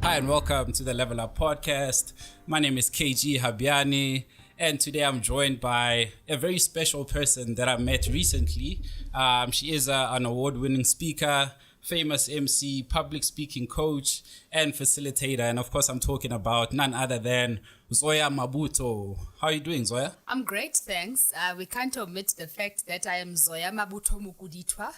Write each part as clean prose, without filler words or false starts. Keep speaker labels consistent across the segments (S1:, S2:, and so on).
S1: Hi and welcome to the LvL Up Podcast. My name is KG Habiani, and today I'm joined by a very special person that I met recently. She is an award-winning speaker, famous MC, public speaking coach, and facilitator. And of course, I'm talking about none other than Zoya Mabuto. How are you doing, Zoya?
S2: I'm great, thanks. We can't omit the fact that I am Zoya Mabuto-Mokoditoa.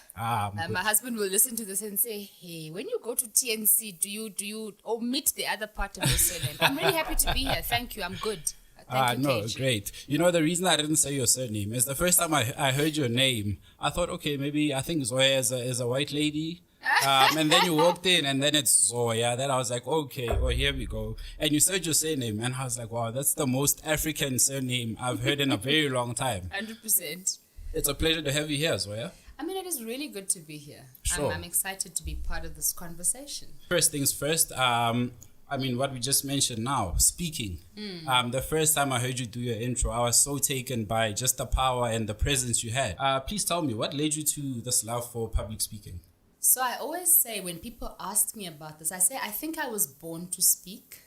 S2: My husband will listen to this and say, hey, when you go to TNC, do you omit the other part of your surname? I'm really happy to be here. Thank you. I'm good. Thank you,
S1: no,
S2: KG.
S1: great. You know, the reason I didn't say your surname is the first time I heard your name, I thought, okay, maybe I think Zoya is a white lady. And then you walked in and then it's Zoya. Then I was like, okay, well, here we go. And you said your surname and I was like, wow, that's the most African surname I've heard in a very long time.
S2: 100%.
S1: It's a pleasure to have you here, Zoya.
S2: I mean, it is really good to be here.
S1: Sure.
S2: I'm excited to be part of this conversation.
S1: First things first, what we just mentioned now, speaking. The first time I heard you do your intro, I was so taken by just the power and the presence you had. Please tell me, what led you to this love for public speaking?
S2: So I always say, when people ask me about this, I say, I think I was born to speak.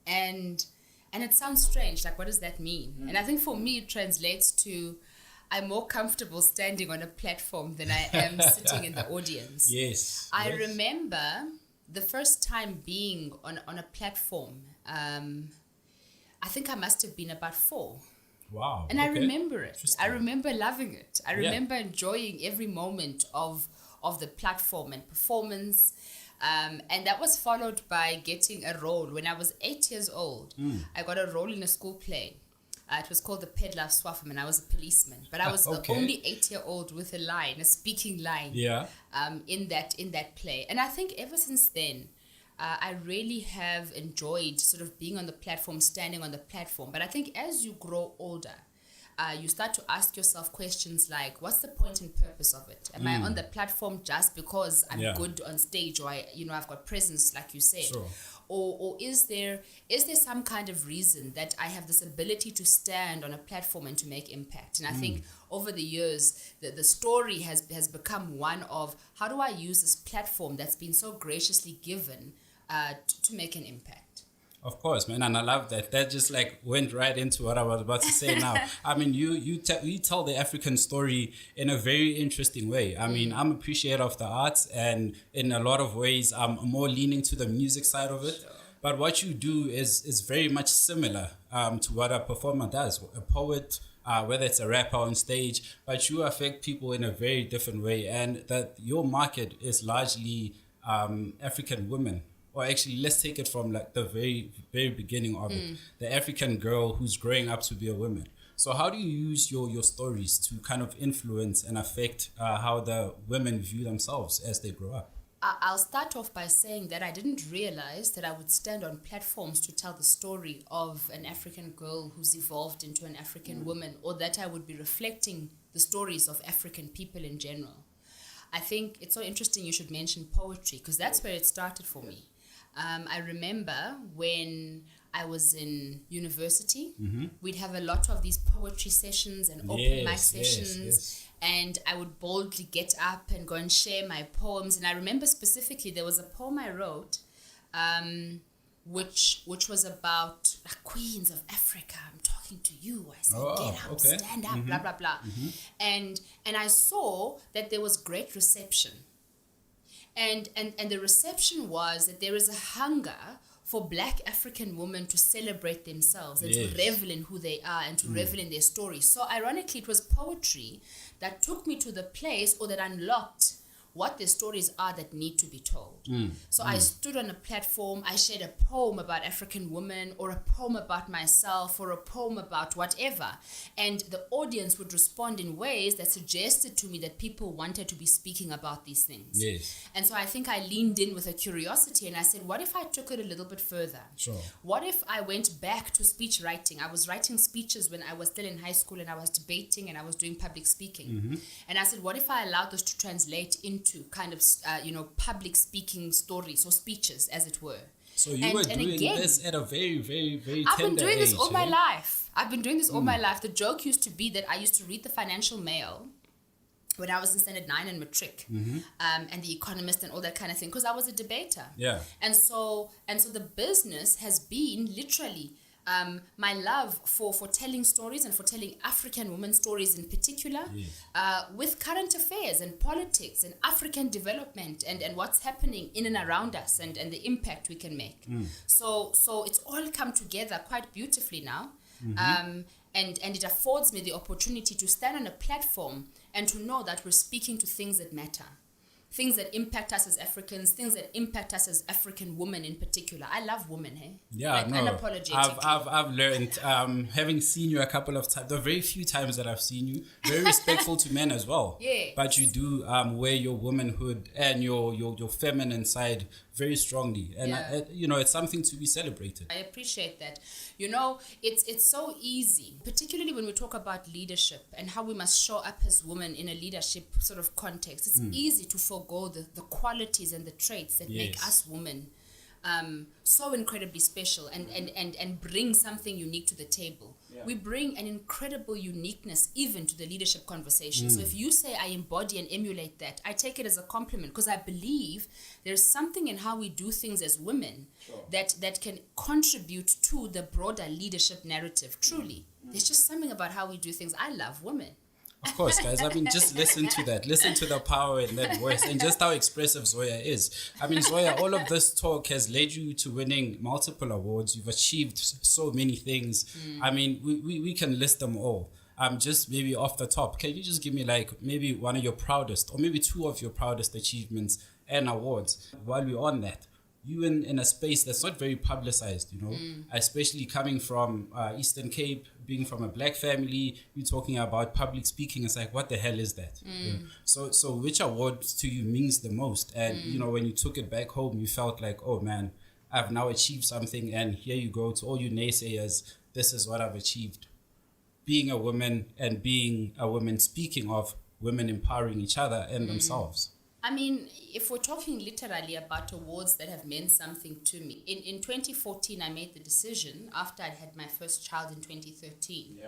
S2: And it sounds strange, like what does that mean? And I think for me, it translates to, I'm more comfortable standing on a platform than I am sitting in the audience.
S1: Yes.
S2: I remember the first time being on a platform, I think I must have been about 4.
S1: Wow.
S2: And I remember it. I remember loving it. I remember enjoying every moment of the platform and performance. And that was followed by getting a role. When I was 8 years old, I got a role in a school play. It was called The Peddler of Swaffham, and I was a policeman. But I was the only 8-year-old with a speaking line in that play. And I think ever since then, I really have enjoyed sort of being on the platform, standing on the platform. But I think as you grow older, you start to ask yourself questions like, what's the point and purpose of it? Am I on the platform just because I'm good on stage, or I've got presence, like you said?
S1: Sure.
S2: Or is there some kind of reason that I have this ability to stand on a platform and to make impact? And I think over the years, the story has become one of, how do I use this platform that's been so graciously given to make an impact?
S1: Of course, man, and I love that. That just like went right into what I was about to say now. I mean, you tell the African story in a very interesting way. I mean, I'm an appreciator of the arts, and in a lot of ways, I'm more leaning to the music side of it. Sure. But what you do is very much similar to what a performer does, a poet, whether it's a rapper on stage, but you affect people in a very different way, and that your market is largely African women. Or actually, let's take it from like the very, very beginning of it. The African girl who's growing up to be a woman. So how do you use your stories to kind of influence and affect how the women view themselves as they grow up?
S2: I'll start off by saying that I didn't realize that I would stand on platforms to tell the story of an African girl who's evolved into an African woman, or that I would be reflecting the stories of African people in general. I think it's so interesting you should mention poetry, because that's where it started for me. I remember when I was in university, we'd have a lot of these poetry sessions and open mic sessions, and I would boldly get up and go and share my poems. And I remember specifically there was a poem I wrote, which was about the queens of Africa. I'm talking to you. I said, get up, stand up, blah, blah, blah. And I saw that there was great reception. And the reception was that there is a hunger for Black African women to celebrate themselves and to revel in who they are and to revel in their stories. So ironically, it was poetry that took me to the place, or that unlocked what the stories are that need to be told. So I stood on a platform, I shared a poem about African women, or a poem about myself, or a poem about whatever. And the audience would respond in ways that suggested to me that people wanted to be speaking about these things.
S1: Yes.
S2: And so I think I leaned in with a curiosity, and I said, what if I took it a little bit further?
S1: Sure.
S2: What if I went back to speech writing? I was writing speeches when I was still in high school, and I was debating, and I was doing public speaking. And I said, what if I allowed this to translate into kind of, public speaking stories or speeches, as it were.
S1: So you were doing this at a very, very, very tender age.
S2: I've been doing this all my life. The joke used to be that I used to read the Financial Mail when I was in standard 9 and matric, and The Economist and all that kind of thing, because I was a debater.
S1: Yeah.
S2: And so the business has been literally my love for telling stories and for telling African women stories in particular, with current affairs and politics and African development and what's happening in and around us and the impact we can make. So it's all come together quite beautifully now. And it affords me the opportunity to stand on a platform and to know that we're speaking to things that matter. Things that impact us as Africans, things that impact us as African women in particular. I love women, hey?
S1: Yeah,
S2: like,
S1: no.
S2: Unapologetically.
S1: I've learned, having seen you a couple of times, the very few times that I've seen you, very respectful to men as well.
S2: Yeah.
S1: But you do wear your womanhood and your feminine side very strongly. And, it's something to be celebrated.
S2: I appreciate that. It's so easy, particularly when we talk about leadership and how we must show up as women in a leadership sort of context. It's easy to forego the qualities and the traits that make us women so incredibly special and bring something unique to the table. Yeah. We bring an incredible uniqueness even to the leadership conversation. So if you say I embody and emulate that, I take it as a compliment, because I believe there's something in how we do things as women that can contribute to the broader leadership narrative. Truly. There's just something about how we do things. I love women.
S1: Of course, guys. I mean, just listen to that. Listen to the power in that voice and just how expressive Zoya is. I mean, Zoya, all of this talk has led you to winning multiple awards. You've achieved so many things. I mean, we can list them all. Just maybe off the top, can you just give me like maybe one of your proudest or maybe two of your proudest achievements and awards while we're on that? You in a space that's not very publicized, especially coming from Eastern Cape, being from a black family, you're talking about public speaking. It's like, what the hell is that? So which award to you means the most? And, when you took it back home, you felt like, oh man, I've now achieved something. And here you go to all you naysayers. This is what I've achieved. Being a woman and being a woman, speaking of women empowering each other and themselves.
S2: I mean, if we're talking literally about awards that have meant something to me, in 2014, I made the decision after I'd had my first child in 2013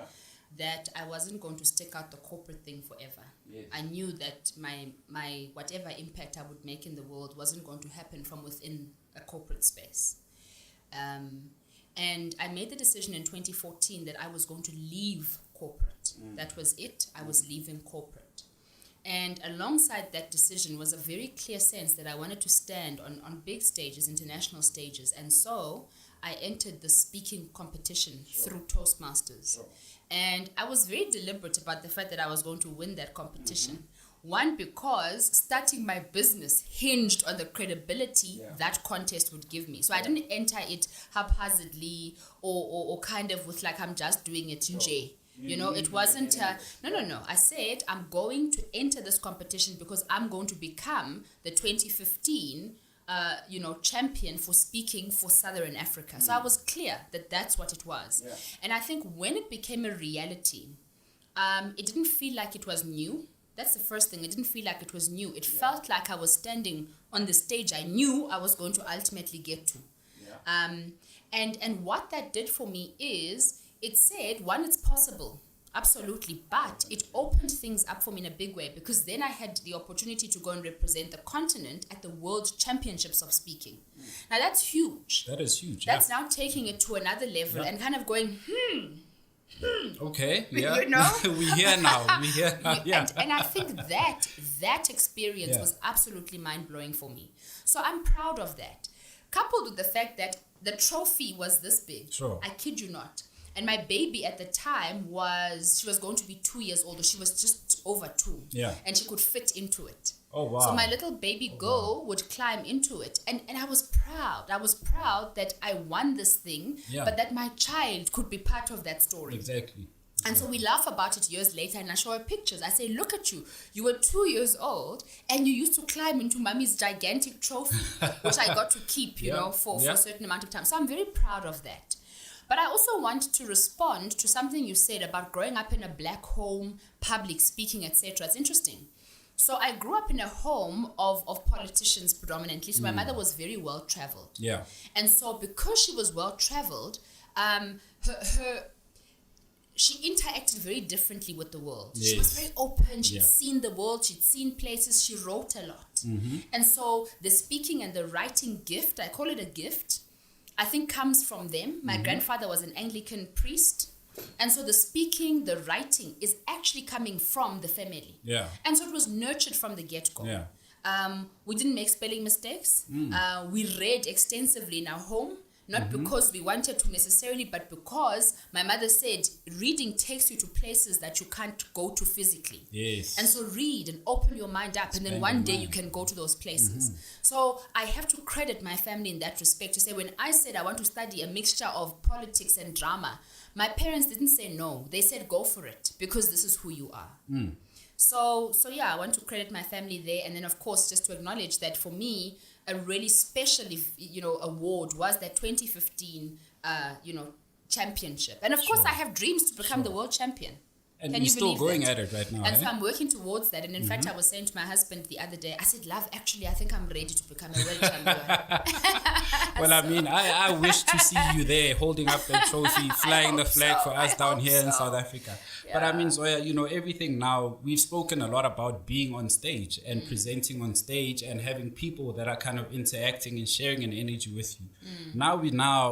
S2: that I wasn't going to stick out the corporate thing forever. Yes. I knew that my whatever impact I would make in the world wasn't going to happen from within a corporate space. And I made the decision in 2014 that I was going to leave corporate. That was it. I was leaving corporate. And alongside that decision was a very clear sense that I wanted to stand on big stages, international stages. And so I entered the speaking competition through Toastmasters. And I was very deliberate about the fact that I was going to win that competition. One, because starting my business hinged on the credibility that contest would give me. So I didn't enter it haphazardly or kind of with like, I'm just doing it in J. It wasn't, no. I said, I'm going to enter this competition because I'm going to become the 2015, champion for speaking for Southern Africa. So I was clear that that's what it was. Yeah. And I think when it became a reality, it didn't feel like it was new. That's the first thing. It didn't feel like it was new. It felt like I was standing on the stage I knew I was going to ultimately get to. Yeah. And what that did for me is, it said, one, it's possible, absolutely, but it opened things up for me in a big way, because then I had the opportunity to go and represent the continent at the World Championships of Speaking. Now, that's huge.
S1: That is huge.
S2: That's now taking it to another level and kind of going,
S1: Okay, yeah. We're here now. Yeah.
S2: And I think that experience was absolutely mind-blowing for me. So I'm proud of that. Coupled with the fact that the trophy was this big.
S1: Sure.
S2: I kid you not. And my baby at the time she was going to be 2 years old. She was just over 2. Yeah. And she could fit into it.
S1: Oh, wow.
S2: So my little baby girl would climb into it. And I was proud. I was proud that I won this thing, but that my child could be part of that story.
S1: Exactly.
S2: And so we laugh about it years later, and I show her pictures. I say, look at you. You were 2 years old, and you used to climb into mommy's gigantic trophy, which I got to keep, for a certain amount of time. So I'm very proud of that. But I also want to respond to something you said about growing up in a black home, public speaking, etc. It's interesting. So I grew up in a home of politicians predominantly. So my mother was very well-traveled. Yeah. And so because she was well-traveled, she interacted very differently with the world.
S1: Yes.
S2: She was very open. She'd seen the world. She'd seen places. She wrote a lot. And so the speaking and the writing gift, I call it a gift, I think comes from them. My grandfather was an Anglican priest. And so the speaking, the writing is actually coming from the family.
S1: Yeah.
S2: And so it was nurtured from the get-go.
S1: Yeah.
S2: We didn't make spelling mistakes. We read extensively in our home. Not because we wanted to necessarily, but because my mother said reading takes you to places that you can't go to physically.
S1: Yes.
S2: And so read and open your mind up, and then one day you can go to those places. So I have to credit my family in that respect, to say when I said I want to study a mixture of politics and drama, my parents didn't say no. They said go for it, because this is who you are. So yeah, I want to credit my family there. And then, of course, just to acknowledge that for me, a really special, award was that 2015, championship. And of course, I have dreams to become the world champion.
S1: And you're still going at it right now.
S2: And so I'm working towards that. And in fact, I was saying to my husband the other day, I said, love, actually, I think I'm ready to become a world champion.
S1: Well, I mean, I wish to see you there holding up the trophy, flying the flag for us down here in South Africa. Yeah. But I mean, Zoya, everything now, we've spoken a lot about being on stage and presenting on stage and having people that are kind of interacting and sharing an energy with you. Now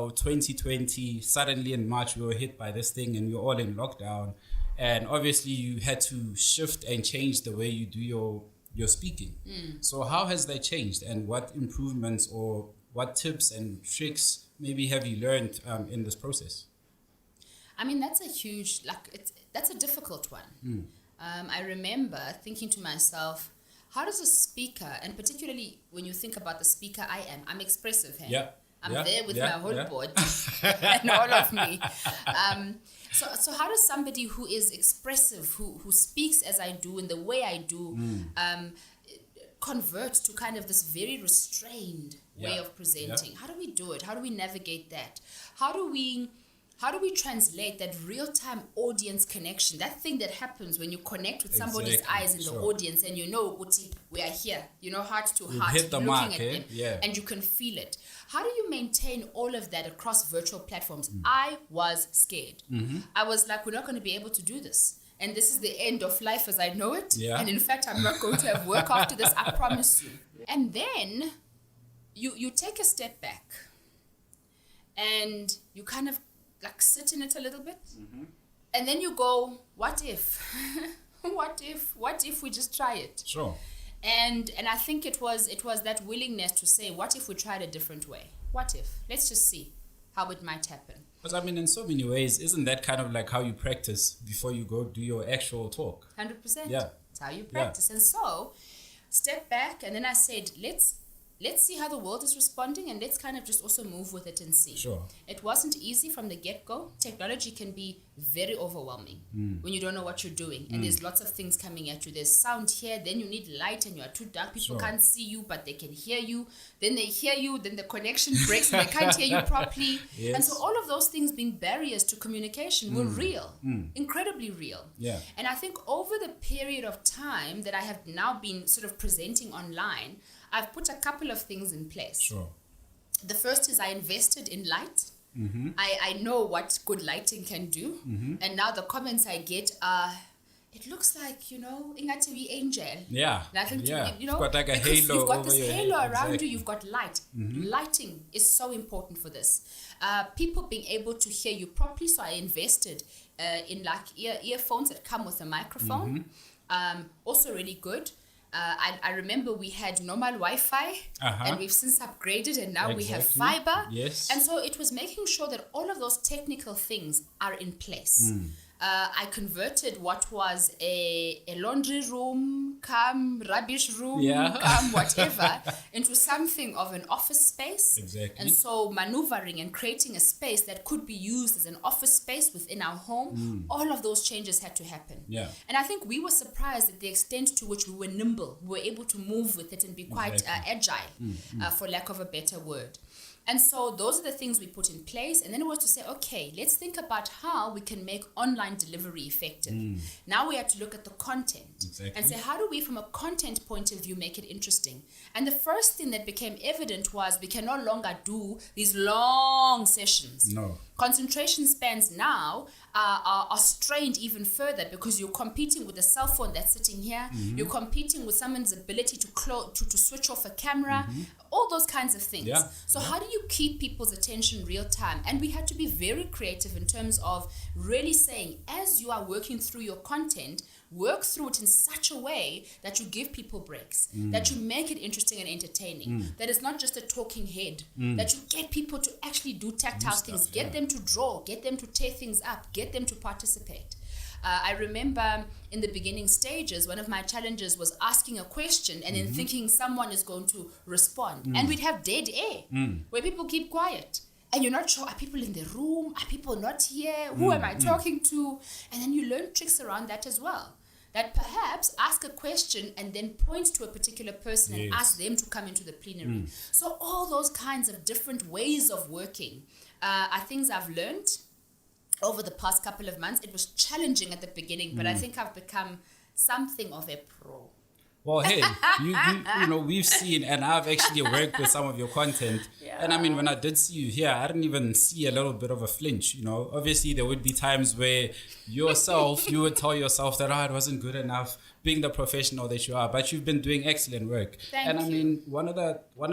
S1: 2020, suddenly in March, we were hit by this thing and we're all in lockdown. And obviously you had to shift and change the way you do your speaking. So how has that changed, and what improvements or what tips and tricks maybe have you learned in this process?
S2: I mean, that's a huge, that's a difficult one. I remember thinking to myself, how does a speaker, and particularly when you think about the speaker I'm expressive. I'm there with my whole board and all of me. So how does somebody who is expressive, who speaks as I do in the way I do, convert to kind of this very restrained way of presenting? How do we do it? How do we navigate that? How do we translate that real-time audience connection, that thing that happens when you connect with somebody's eyes in the audience, and we are here, heart to heart,
S1: hit the
S2: looking
S1: mark,
S2: at them, and you can feel it. How do you maintain all of that across virtual platforms? I was scared. I was like, we're not going to be able to do this. And this is the end of life as I know it. And in fact, I'm not going to have work after this, I promise you. And then you take a step back and you kind of sit in it a little bit. And then you go, what if? What if we just try it?
S1: Sure.
S2: And I think it was that willingness to say, what if we tried a different way? What if? Let's just see how it might happen.
S1: Because I mean, in so many ways, isn't that kind of like how you practice before you go do your actual talk?
S2: 100%. Yeah. It's how you practice. And so, step back, and then I said, let's see how the world is responding, and let's kind of just also move with it and see.
S1: Sure.
S2: It wasn't easy from the get-go. Technology can be very overwhelming when you don't know what you're doing, and there's lots of things coming at you. There's sound here, then you need light, and you are too dark. People can't see you, but they can hear you. Then they hear you, then the connection breaks, and they can't hear you properly. And so all of those things being barriers to communication were real, incredibly real. And I think over the period of time that I have now been sort of presenting online, I've put a couple of things in place. Sure. The first is I invested in light. I know what good lighting can do. And now the comments I get are, it looks like, Ingati angel.
S1: Yeah.
S2: And I think,
S1: you've got like a halo.
S2: You've got this halo around you, you've got light. Lighting is so important for this. People being able to hear you properly. So I invested in earphones that come with a microphone. Also really good. I remember we had normal Wi-Fi and we've since upgraded, and now we have fiber.
S1: Yes.
S2: And so it was making sure that all of those technical things are in place. I converted what was a laundry room, rubbish room, whatever, into something of an office space.
S1: Exactly.
S2: And so maneuvering and creating a space that could be used as an office space within our home, all of those changes had to happen. And I think we were surprised at the extent to which we were nimble. We were able to move with it and be quite agile, for lack of a better word. And so those are the things we put in place. And then it was to say, okay, let's think about how we can make online delivery effective. Now we have to look at the content and say, how do we, from a content point of view, make it interesting? And the first thing that became evident was we can no longer do these long sessions.
S1: No.
S2: Concentration spans now are strained even further because you're competing with a cell phone that's sitting here. You're competing with someone's ability to switch off a camera, all those kinds of things. So how do you keep people's attention real time? And we had to be very creative in terms of really saying, as you are working through your content, work through it in such a way that you give people breaks, that you make it interesting and entertaining, that it's not just a talking head, that you get people to actually do tactile things, get them to draw, get them to tear things up, get them to participate. I remember in the beginning stages, one of my challenges was asking a question and then thinking someone is going to respond. And we'd have dead air where people keep quiet. And you're not sure, are people in the room? Are people not here? Who am I talking to? And then you learn tricks around that as well. That perhaps ask a question and then point to a particular person and ask them to come into the plenary. So all those kinds of different ways of working are things I've learned over the past couple of months. It was challenging at the beginning, but I think I've become something of a pro.
S1: Well, hey, you know, we've seen, and I've actually worked with some of your content. And I mean, when I did see you here, I didn't even see a little bit of a flinch, you know. Obviously, there would be times where you would tell yourself that, it wasn't good enough, being the professional that you are, but you've been doing excellent work.
S2: Thank you.
S1: I mean, one of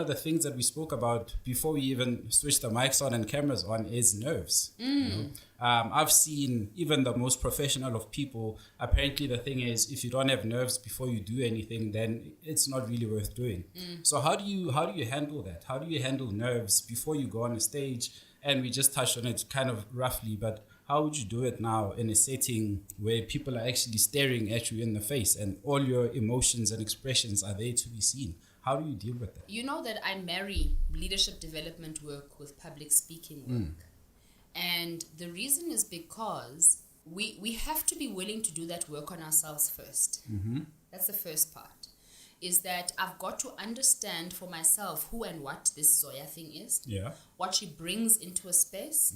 S1: the things that we spoke about before we even switched the mics on and cameras on is nerves. You know? I've seen even the most professional of people, apparently the thing is, if you don't have nerves before you do anything, then it's not really worth doing. So how do you handle that? How do you handle nerves before you go on a stage? And we just touched on it kind of roughly, but how would you do it now in a setting where people are actually staring at you in the face and all your emotions and expressions are there to be seen? How do you deal with that?
S2: You know that I marry leadership development work with public speaking work. And the reason is because we have to be willing to do that work on ourselves first. That's the first part. Is that I've got to understand for myself who and what this Zoya thing is. What she brings into a space.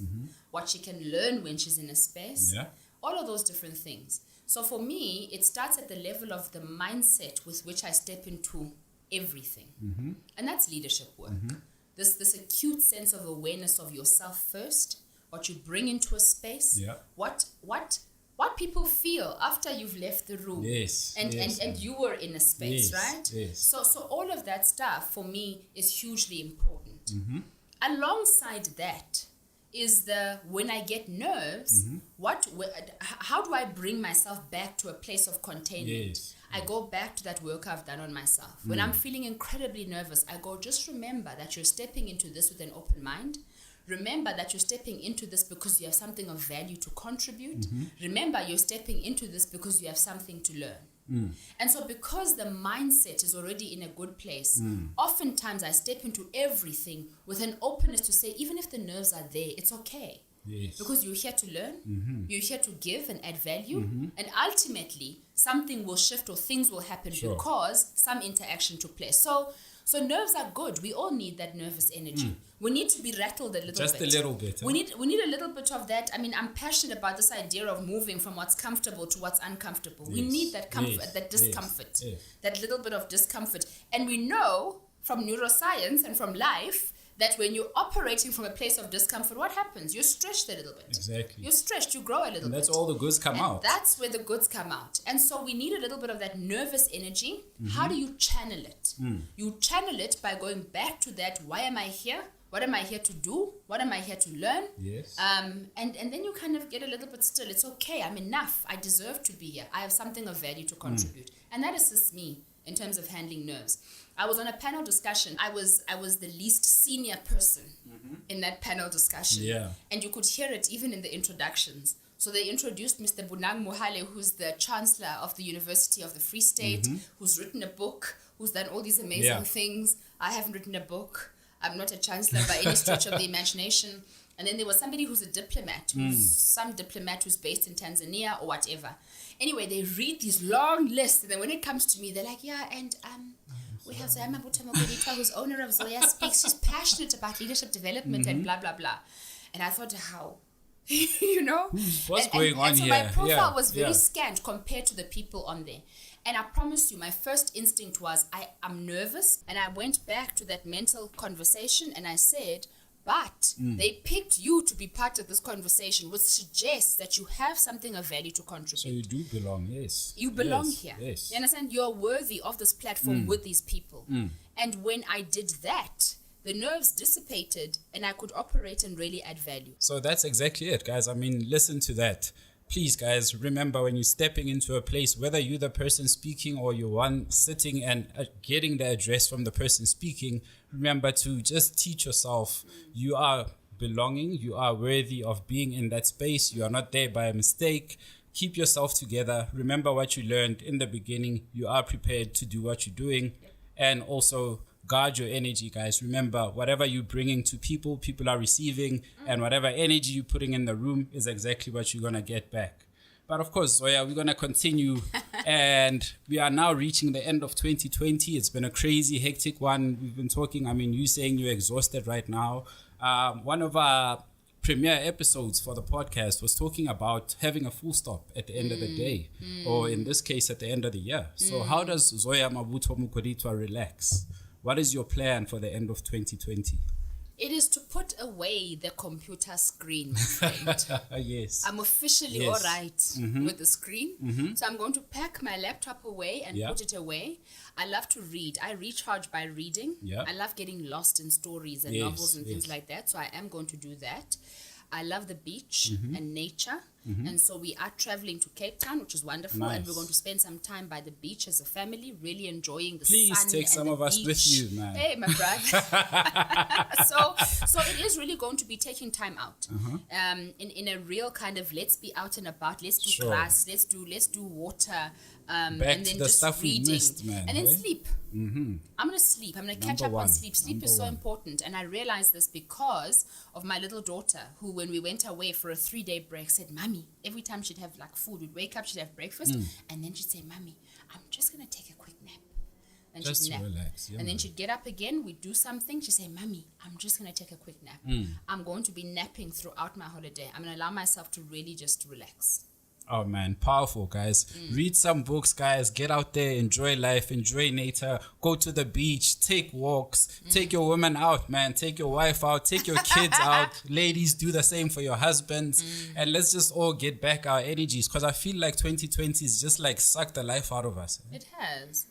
S2: What she can learn when she's in a space. All of those different things. So for me, it starts at the level of the mindset with which I step into everything. And that's leadership work. This acute sense of awareness of yourself first. What you bring into a space. What people feel after you've left the room. And you were in a space, right? So all of that stuff for me is hugely important. Alongside that is when I get nerves, how do I bring myself back to a place of containment? I go back to that work I've done on myself. When I'm feeling incredibly nervous, I go, just remember that you're stepping into this with an open mind. Remember that you're stepping into this because you have something of value to contribute. Remember, you're stepping into this because you have something to learn. And so because the mindset is already in a good place, oftentimes I step into everything with an openness to say, even if the nerves are there, it's okay. Because you're here to learn, you're here to give and add value, and ultimately something will shift or things will happen because some interaction took place. So nerves are good. We all need that nervous energy. We need to be rattled a little bit.
S1: Just a little bit. Huh?
S2: We need a little bit of that. I mean, I'm passionate about this idea of moving from what's comfortable to what's uncomfortable. We need that comfort, that discomfort, that little bit of discomfort. And we know from neuroscience and from life that when you're operating from a place of discomfort, what happens? You're stretched a little bit.
S1: Exactly.
S2: You're stretched, you grow a little bit.
S1: That's all the goods come out.
S2: That's where the goods come out. And so we need a little bit of that nervous energy. How do you channel it? You channel it by going back to that, why am I here? What am I here to do? What am I here to learn? And then you kind of get a little bit still. It's okay, I'm enough. I deserve to be here. I have something of value to contribute. And that assists me in terms of handling nerves. I was on a panel discussion. I was the least senior person in that panel discussion. And you could hear it even in the introductions. So they introduced Mr. Bunang Mohale, who's the Chancellor of the University of the Free State, who's written a book, who's done all these amazing things. I haven't written a book. I'm not a chancellor by any stretch of the imagination. And then there was somebody who's a diplomat, some diplomat who's based in Tanzania or whatever. Anyway, they read these long lists, and then when it comes to me, they're like, we have Zoya Mabuto-Mokoditoa, who's owner of ZoyaSpeaks. She's passionate about leadership development and blah, blah, blah. And I thought, how? You know?
S1: What's going on
S2: so
S1: here?
S2: My profile was very scant compared to the people on there. And I promise you, my first instinct was, I'm nervous. And I went back to that mental conversation and I said, But they picked you to be part of this conversation, which suggests that you have something of value to contribute.
S1: So you do belong, yes.
S2: You belong here.
S1: Yes.
S2: You understand? You're worthy of this platform with these people. And when I did that, the nerves dissipated and I could operate and really add value.
S1: So that's exactly it, guys. I mean, listen to that. Please, guys, remember when you're stepping into a place, whether you're the person speaking or you're one sitting and getting the address from the person speaking, remember to just teach yourself you are belonging, you are worthy of being in that space. You are not there by a mistake. Keep yourself together. Remember what you learned in the beginning. You are prepared to do what you're doing. And also guard your energy, guys. Remember, whatever you're bringing to people, people are receiving, and whatever energy you're putting in the room is exactly what you're going to get back. But of course, Zoya, we're going to continue, and we are now reaching the end of 2020. It's been a crazy, hectic one. We've been talking, I mean, you saying you're exhausted right now. One of our premiere episodes for the podcast was talking about having a full stop at the end of the day, or in this case, at the end of the year. So how does Zoya Mabuto-Mokoditoa relax? What is your plan for the end of 2020?
S2: It is to put away the computer screen, my friend.
S1: Yes.
S2: I'm officially all right with the screen. So I'm going to pack my laptop away and put it away. I love to read. I recharge by reading. I love getting lost in stories and novels and things like that. So I am going to do that. I love the beach and nature. And so we are traveling to Cape Town, which is wonderful.
S1: Nice.
S2: And we're going to spend some time by the beach as a family, really enjoying the sun.
S1: Please take some of us with you, man.
S2: Hey, my brother. So it is really going to be taking time out. In a real kind of let's be out and about, let's do grass, let's do water.
S1: Back
S2: and then
S1: to the
S2: just
S1: stuff
S2: reading.
S1: we missed, man.
S2: And then sleep. I'm going to sleep. I'm going to catch up on sleep. Sleep is so important. And I realized this because of my little daughter, who, when we went away for a 3-day break, said, Mommy, every time she'd have like food, we'd wake up, she'd have breakfast, and then she'd say, Mommy, I'm just going to take a quick nap. And
S1: just
S2: she'd nap.
S1: Relax. Yeah,
S2: and then she'd get up again, we'd do something, she'd say, Mommy, I'm just going to take a quick nap. I'm going to be napping throughout my holiday. I'm going to allow myself to really just relax.
S1: Oh man, powerful, guys. Read some books, guys. Get out there, enjoy life, enjoy nature, go to the beach, take walks, take your women out, man. Take your wife out, take your kids out. Ladies, do the same for your husbands. And let's just all get back our energies, because I feel like 2020 is just like sucked the life out of us.
S2: It has.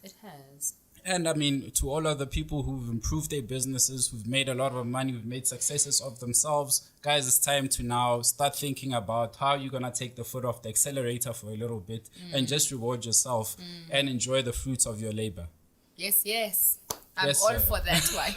S1: And I mean, to all of the people who've improved their businesses, who've made a lot of money, who've made successes of themselves, guys, it's time to now start thinking about how you're going to take the foot off the accelerator for a little bit and just reward yourself and enjoy the fruits of your labor.
S2: Yes. I'm all for that one.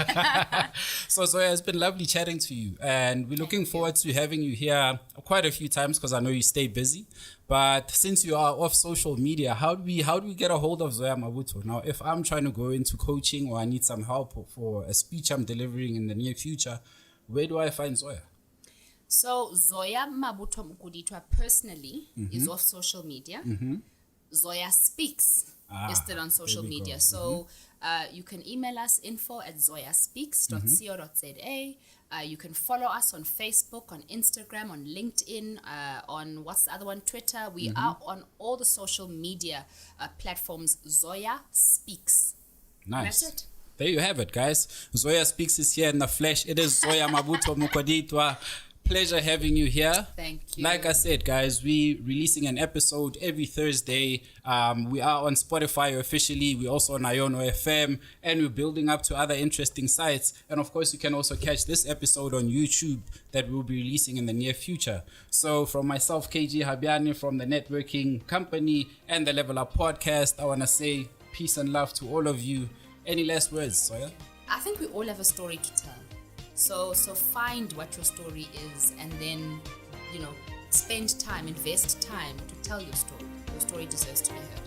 S1: So Zoya, it's been lovely chatting to you, and we're looking forward to having you here quite a few times, because I know you stay busy. But since you are off social media, how do we get a hold of Zoya Mabuto? Now, if I'm trying to go into coaching or I need some help for a speech I'm delivering in the near future, where do I find Zoya?
S2: So Zoya Mabuto-Mokoditoa personally is off social media. ZoyaSpeaks is still on social media. So you can email us info@zoyaspeaks.co.za. You can follow us on Facebook, on Instagram, on LinkedIn, on what's the other one, Twitter. We are on all the social media platforms. Zoya Speaks.
S1: Nice.
S2: That's it.
S1: There you have it, guys. Zoya Speaks is here in the flesh. It is Zoya Mabuto-Mokoditoa. Pleasure having you here.
S2: Thank you.
S1: Like I said, guys, we're releasing an episode every Thursday. We are on Spotify officially. We're also on Iono FM, and we're building up to other interesting sites. And of course, you can also catch this episode on YouTube that we'll be releasing in the near future. So from myself, KG Habiani, from the networking company and the LvL Up Podcast, I want to say peace and love to all of you. Any last words, Zoya?
S2: I think we all have a story to tell. So find what your story is, and then, spend time, invest time to tell your story. Your story deserves to be heard.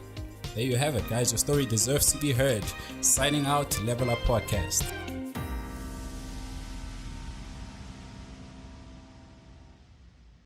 S1: There you have it, guys. Your story deserves to be heard. Signing out, LvL Up Podcast.